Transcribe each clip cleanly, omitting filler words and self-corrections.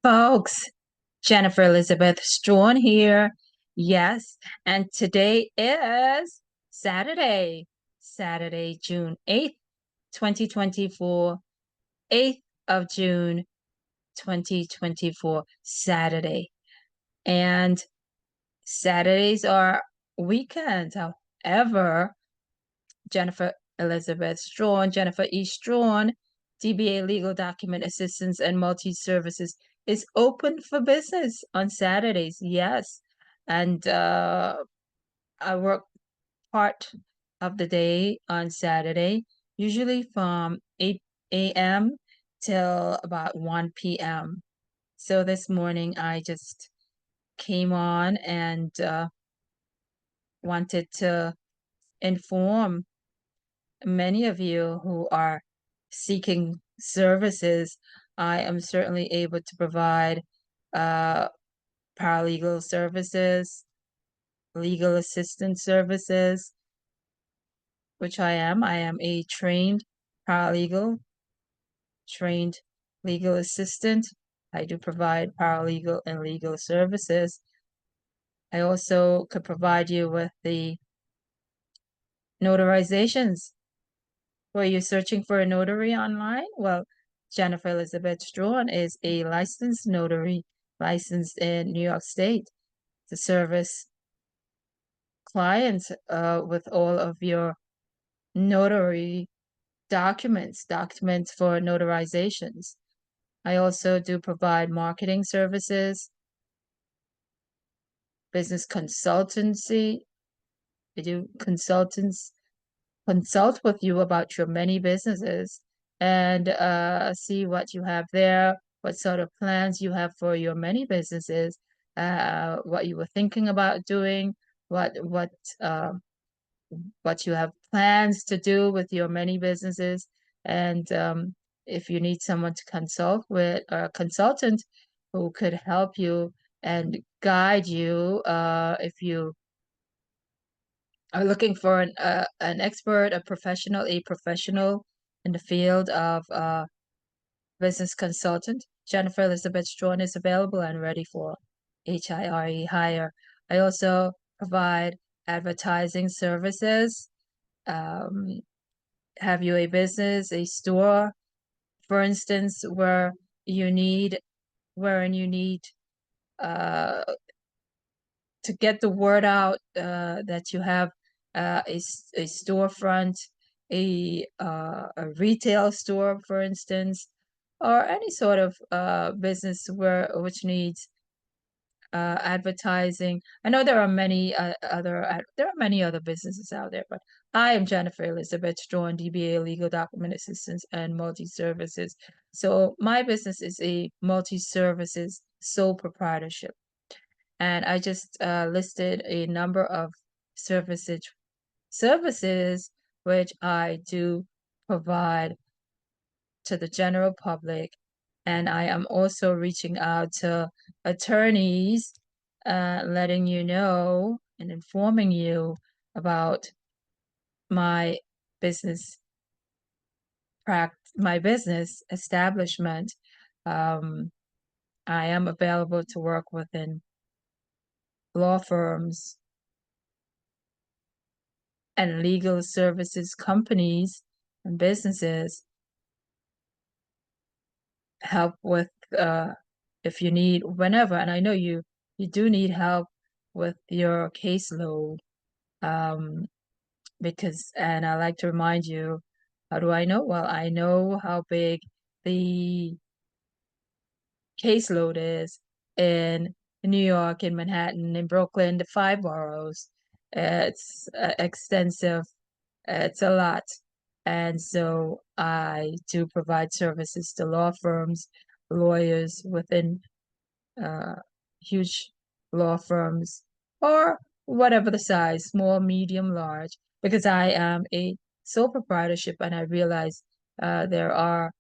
Folks, Jennifer Elizabeth Strawn here. Yes, and today is Saturday, June 8th, 2024, 8th of June, 2024, Saturday. And Saturdays are weekends. However, Jennifer Elizabeth Strawn, Jennifer E. Strawn, DBA Legal Document Assistance and Multi-Services is open for business on Saturdays. Yes. And I work part of the day on Saturday, usually from 8 a.m. till about 1 p.m. So this morning I just came on and wanted to inform many of you who are seeking services. I am certainly able to provide paralegal services, legal assistance services, which I am. I am a trained paralegal, trained legal assistant. I do provide paralegal and legal services. I also could provide you with the notarizations. Were you searching for a notary online? Well, Jennifer Elizabeth Strawn is a licensed notary, licensed in New York State to service clients with all of your notary documents for notarizations. I also do provide marketing services, business consultancy. I do consult with you about your many businesses and see what you have there, what sort of plans you have for your many businesses, what you were thinking about doing, what what uh, what you have plans to do with your many businesses, and if you need someone to consult with, or a consultant who could help you and guide you, if you are looking for an expert, a professional in the field of business consultant, Jennifer Elizabeth Strawn is available and ready for hire. I also provide advertising services. Um, have you a business, a store, for instance, wherein you need uh, to get the word out that you have a storefront, a retail store, for instance, or any sort of business which needs advertising. I know there are many other businesses out there, but I am Jennifer Elizabeth Strawn, DBA Legal Document Assistance and Multi-Services. So my business is a multi-services sole proprietorship. And I just listed a number of services which I do provide to the general public. And I am also reaching out to attorneys, letting you know and informing you about my business my business establishment. I am available to work within law firms and legal services companies and businesses. Help with if you need whenever, and I know you do need help with your caseload, because, and I like to remind you, how do I know? Well, I know how big the caseload is in New York, in Manhattan, in Brooklyn, the five boroughs. It's extensive. It's a lot. And so I do provide services to law firms, lawyers within huge law firms, or whatever the size, small, medium, large, because I am a sole proprietorship and I realize there are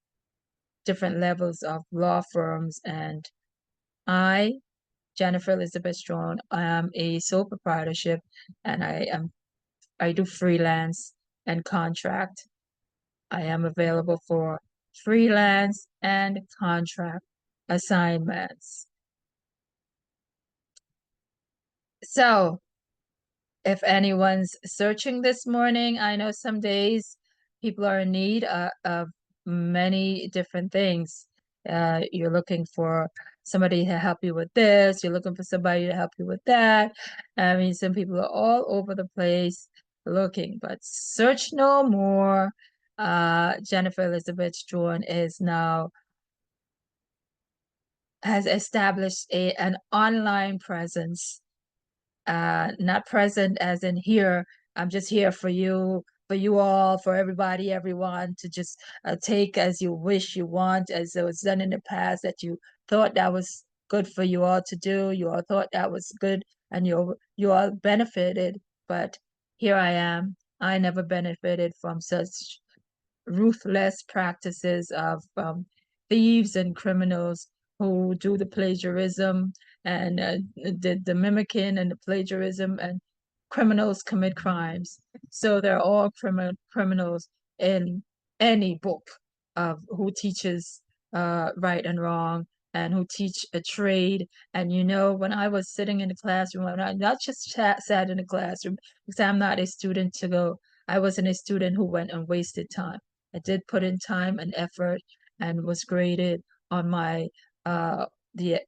different levels of law firms. And I, Jennifer Elizabeth Strawn, am a sole proprietorship, and I do freelance and contract. I am available for freelance and contract. assignments. So if anyone's searching this morning, I know some days people are in need of many different things. You're looking for somebody to help you with this, you're looking for somebody to help you with that. I mean, some people are all over the place looking, but search no more. Jennifer Elizabeth Strawn has established an online presence, not present as in here. I'm just here for you all, for everybody, everyone to just take as you wish, you want, as it was done in the past, that you thought that was good for you all to do. You all thought that was good, and you all benefited. But here I am. I never benefited from such ruthless practices of thieves and criminals who do the plagiarism and the mimicking and the plagiarism, and criminals commit crimes. So they're all criminals in any book of who teaches right and wrong, and who teach a trade. And when I was sitting in the classroom, when I not just sat in the classroom, because I'm not a student to go, I wasn't a student who went and wasted time. I did put in time and effort and was graded on my uh, the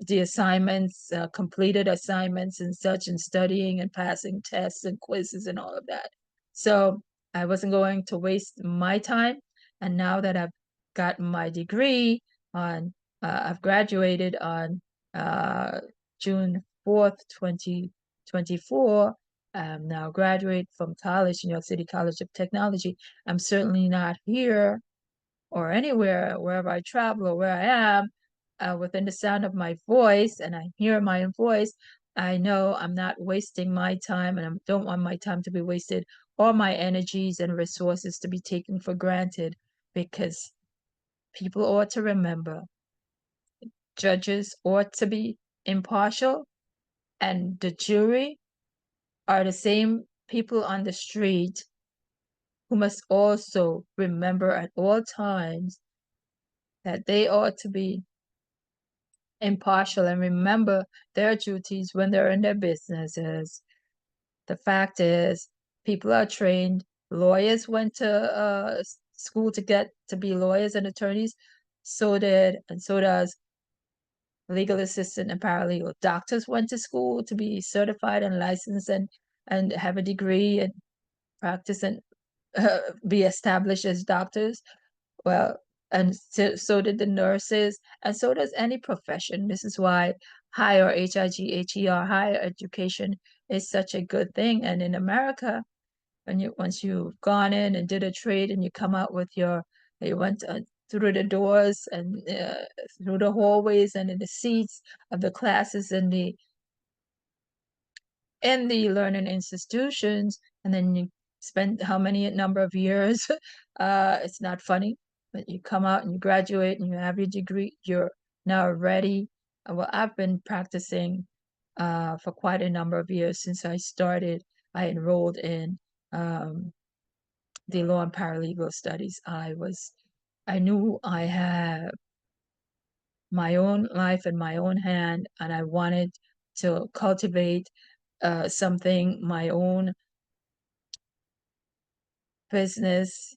the assignments, completed assignments and such, and studying and passing tests and quizzes and all of that. So I wasn't going to waste my time. And now that I've gotten my degree I've graduated on June 4th, 2024. I'm now graduate from college, New York City College of Technology. I'm certainly not here or anywhere, wherever I travel or where I am, within the sound of my voice, and I hear my own voice, I know I'm not wasting my time, and I don't want my time to be wasted, or my energies and resources to be taken for granted, because people ought to remember, judges ought to be impartial, and the jury are the same people on the street who must also remember at all times that they ought to be impartial and remember their duties when they're in their businesses. The fact is, people are trained. Lawyers went to school to get to be lawyers and attorneys. So does legal assistant and paralegal. Doctors went to school to be certified and licensed and have a degree and practice and be established as doctors. Well, and so did the nurses, and so does any profession. This is why higher HIGHER, higher education is such a good thing. And in America, once you've gone in and did a trade and you come out with you went through the doors and through the hallways and in the seats of the classes in the learning institutions, and then you spend how many number of years, it's not funny, but you come out and you graduate and you have your degree, you're now ready. Well, I've been practicing for quite a number of years since I started. I enrolled in the law and paralegal studies. I knew I had my own life in my own hand, and I wanted to cultivate something, my own business,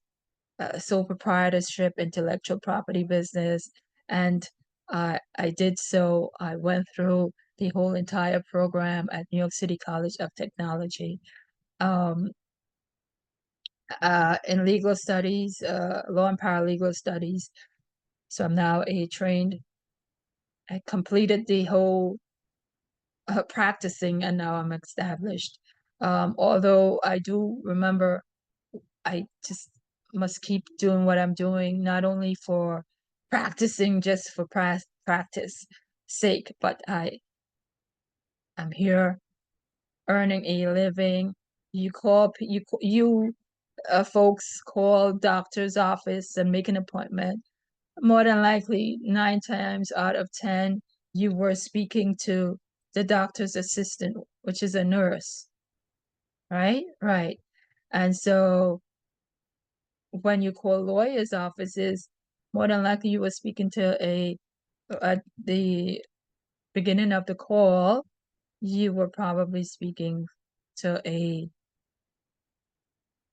sole proprietorship, intellectual property business. And I did so. I went through the whole entire program at New York City College of Technology. In legal studies, law and paralegal studies. So I'm now I completed the whole practicing, and now I'm established. Although I do remember, I just must keep doing what I'm doing, not only for practicing just for practice sake, but I'm here earning a living. You folks call doctor's office and make an appointment. More than likely, 9 times out of 10, you were speaking to the doctor's assistant, which is a nurse, right? Right. And so when you call lawyers' offices, more than likely you were speaking to at the beginning of the call, you were probably speaking to a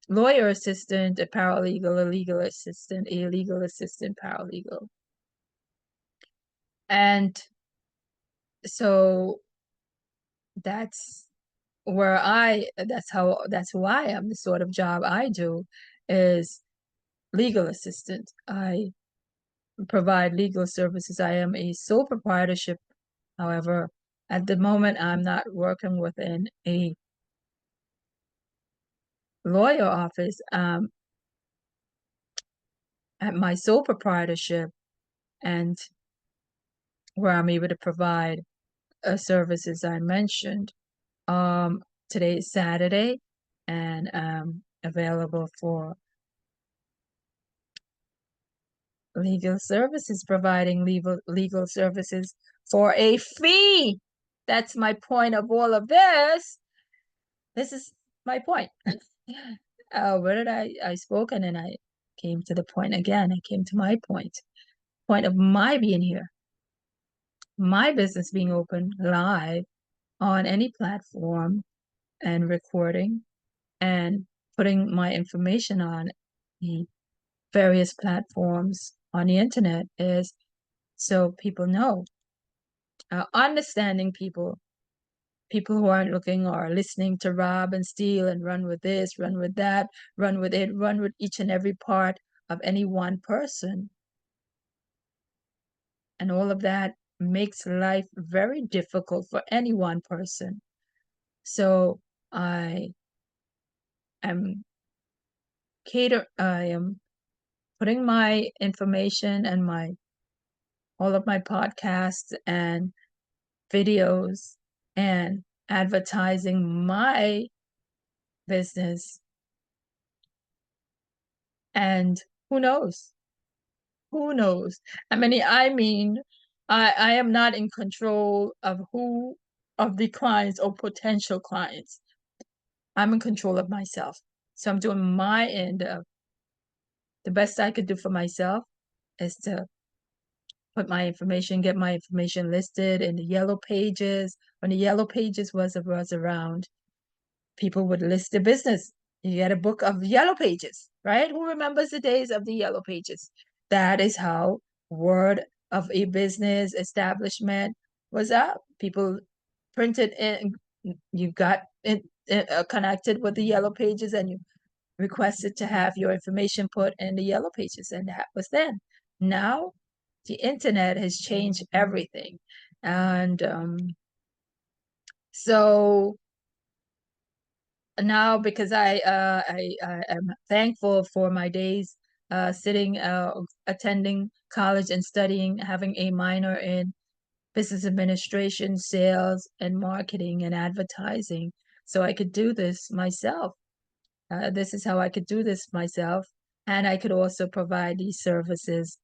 lawyer assistant, a paralegal, a legal assistant, a legal assistant, paralegal. And so that's that's who I am. The sort of job I do is legal assistant. I provide legal services. I am a sole proprietorship. However, at the moment, I'm not working within a lawyer office. At my sole proprietorship, and where I'm able to provide services I mentioned. Today is Saturday, and available for legal services, providing legal services for a fee. That's my point of all of this. This is my point. Where did I spoke, and then I came to the point again. I came to my point of my being here, my business being open live on any platform and recording and putting my information on the various platforms on the internet is so people know, understanding people who aren't looking or listening to rob and steal and run with this, run with that, run with it, run with each and every part of any one person. And all of that makes life very difficult for any one person. So I am I am putting my information and all of my podcasts and videos and advertising my business. And who knows? Who knows? I mean, I am not in control of the clients or potential clients. I'm in control of myself. So I'm doing my end of the best I could do for myself is to put my information, get my information listed in the yellow pages. When the yellow pages was around, people would list their business. You get a book of yellow pages, right? Who remembers the days of the yellow pages? That is how word of a business establishment was up. People printed in, you got connected with the yellow pages, and you requested to have your information put in the yellow pages, and that was then. Now, the internet has changed everything, and so now, because I am thankful for my days sitting attending college and studying, having a minor in business administration, sales, and marketing and advertising, so I could do this myself. This is how I could do this myself, and I could also provide these services.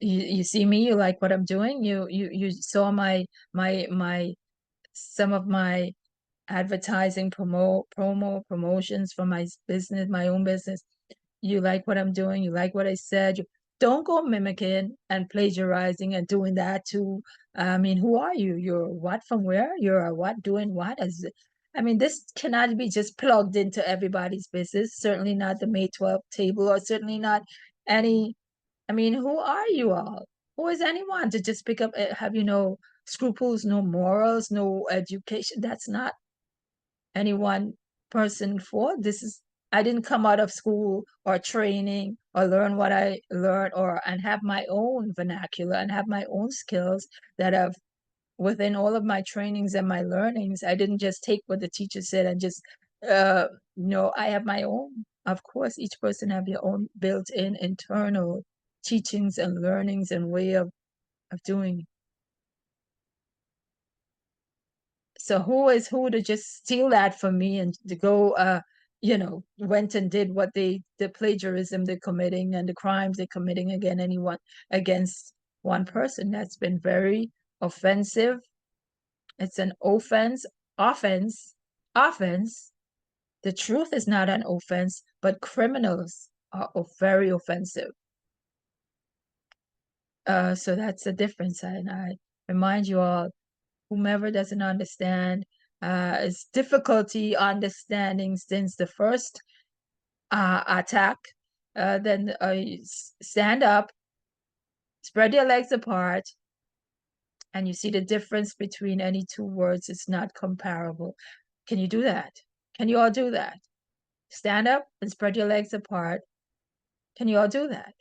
You see me, you like what I'm doing. You saw my some of my advertising promotions for my business, my own business. You like what I'm doing, you like what I said. Don't go mimicking and plagiarizing and doing that too. I mean, who are you? You're what, from where? You're a what, doing what? I mean, this cannot be just plugged into everybody's business. Certainly not the May 12th table, or certainly not any. I mean, who are you all? Who is anyone to just pick up, have no scruples, no morals, no education? That's not any one person for. I didn't come out of school or training or learn what I learned and have my own vernacular and have my own skills that have within all of my trainings and my learnings. I didn't just take what the teacher said and just I have my own. Of course, each person have your own built-in internal teachings and learnings and way of doing. So who is who to just steal that from me and to go went and did what the plagiarism they're committing and the crimes they're committing against one person? That's been very offensive. It's an offense. The truth is not an offense, but criminals are very offensive. So that's the difference. And I remind you all, whomever doesn't understand, it's difficulty understanding since the first attack. Then stand up, spread your legs apart, and you see the difference between any two words. It's not comparable. Can you do that? Can you all do that? Stand up and spread your legs apart. Can you all do that?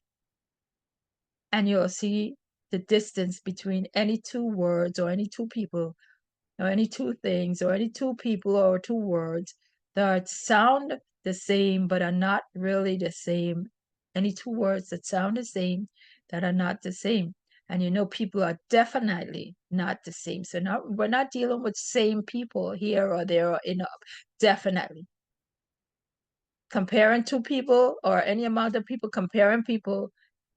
And you'll see the distance between any two words or any two people or any two things or any two people or two words that sound the same but are not really the same. Any two words that sound the same that are not the same. And you know, people are definitely not the same. So we're not dealing with same people here or there or enough. Definitely. Comparing two people or any amount of people, comparing people,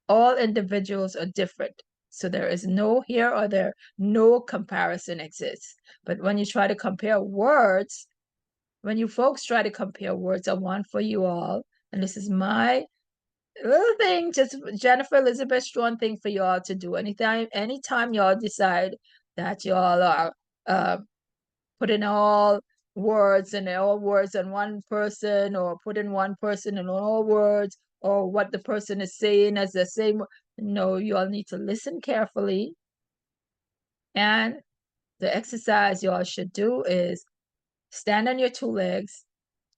all individuals are different. So there is no here or there, no comparison exists. But when you try to compare words, when you folks try to compare words, I want for you all, and this is my little thing, just Jennifer Elizabeth Strong thing for you all to do. Anytime y'all decide that y'all are putting all words and all words on one person, or putting one person in all words, or what the person is saying as the same. No, you all need to listen carefully. And the exercise you all should do is stand on your two legs,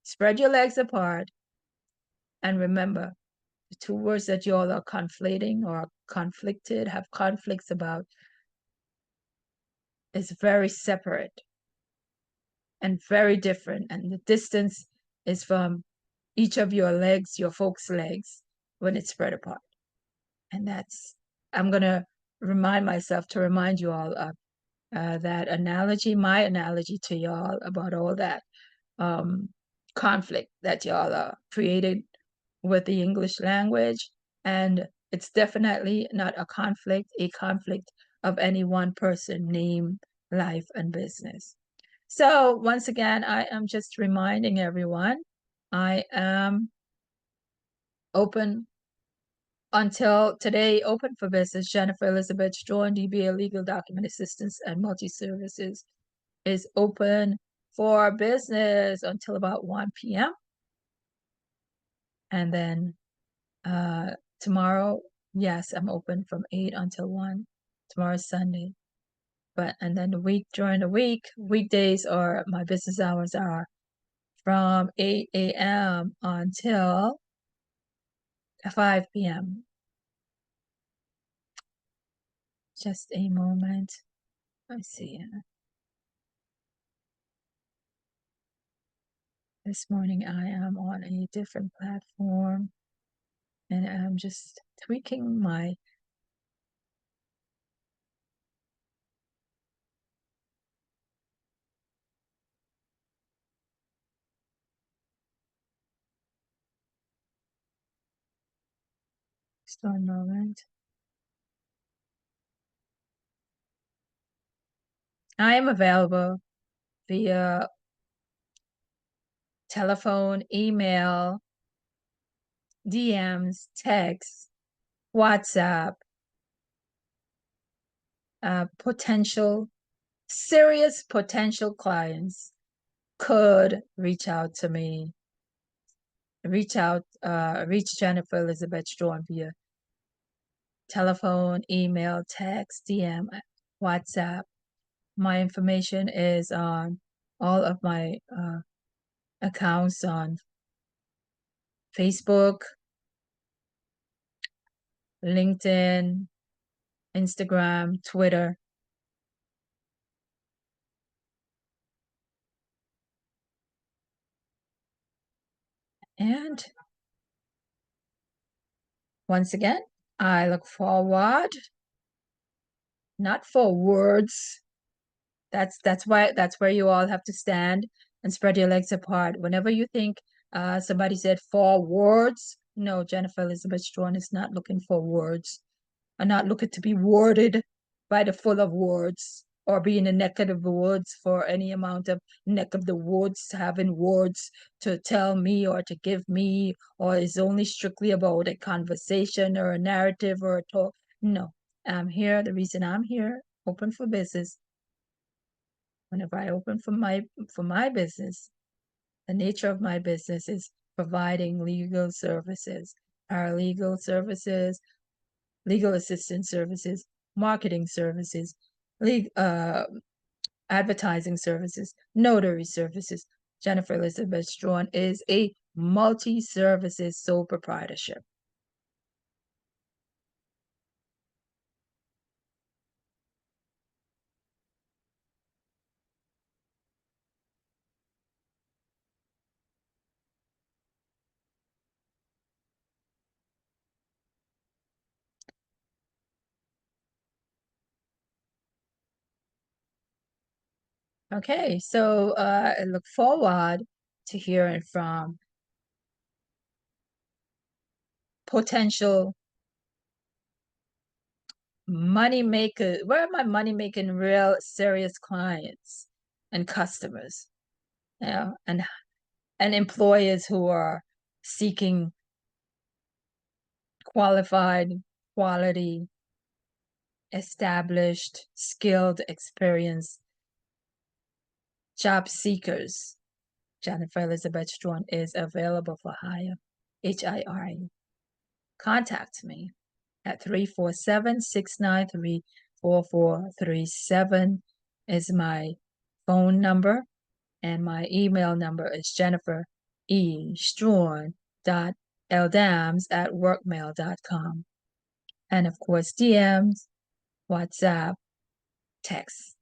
spread your legs apart, and remember the two words that you all are conflating or conflicted, have conflicts about, is very separate and very different. And the distance is from each of your legs, your folks' legs, when it's spread apart. And I'm going to remind myself to remind you all of that analogy, my analogy to y'all about all that conflict that y'all are created with the English language. And it's definitely not a conflict of any one person, name, life, and business. So once again, I am just reminding everyone, I am open until today, open for business. Jennifer Elizabeth Strawn, DBA Legal Document Assistance and Multi-Services, is open for business until about 1 p.m. And then tomorrow, yes, I'm open from 8 until 1. Tomorrow's Sunday. And then during the week, weekdays, or my business hours are from 8 a.m. until 5 p.m. Just a moment. Let's see. This morning I am on a different platform, and I'm just tweaking my just one moment. I am available via telephone, email, DMs, text, WhatsApp, serious potential clients could reach out to me, reach Jennifer Elizabeth Strawn via telephone, email, text, DM, WhatsApp. My information is on all of my accounts on Facebook, LinkedIn, Instagram, Twitter. And once again, I look forward, not for words. That's where you all have to stand and spread your legs apart. Whenever you think somebody said 4 words, no, Jennifer Elizabeth Strawn is not looking for words. I'm not looking to be worded by the full of words. or be in the neck of the woods for any amount of neck of the woods, having words to tell me or to give me, or is only strictly about a conversation or a narrative or a talk. No, I'm here. The reason I'm here, open for business. Whenever I open for my business, the nature of my business is providing legal services, paralegal services, legal assistance services, marketing services, advertising services, notary services. Jennifer Elizabeth Strawn is a multi-services sole proprietorship. Okay, so I look forward to hearing from potential money maker. Where are my money making real serious clients and customers? Yeah, and employers who are seeking qualified, quality, established, skilled, experienced job seekers. Jennifer Elizabeth Strawn is available for hire. HIRE. Contact me at 347-693-4437 is my phone number, and my email number is jennifer.e.strawn.ldams@workmail.com. And of course, DMs, WhatsApp, text.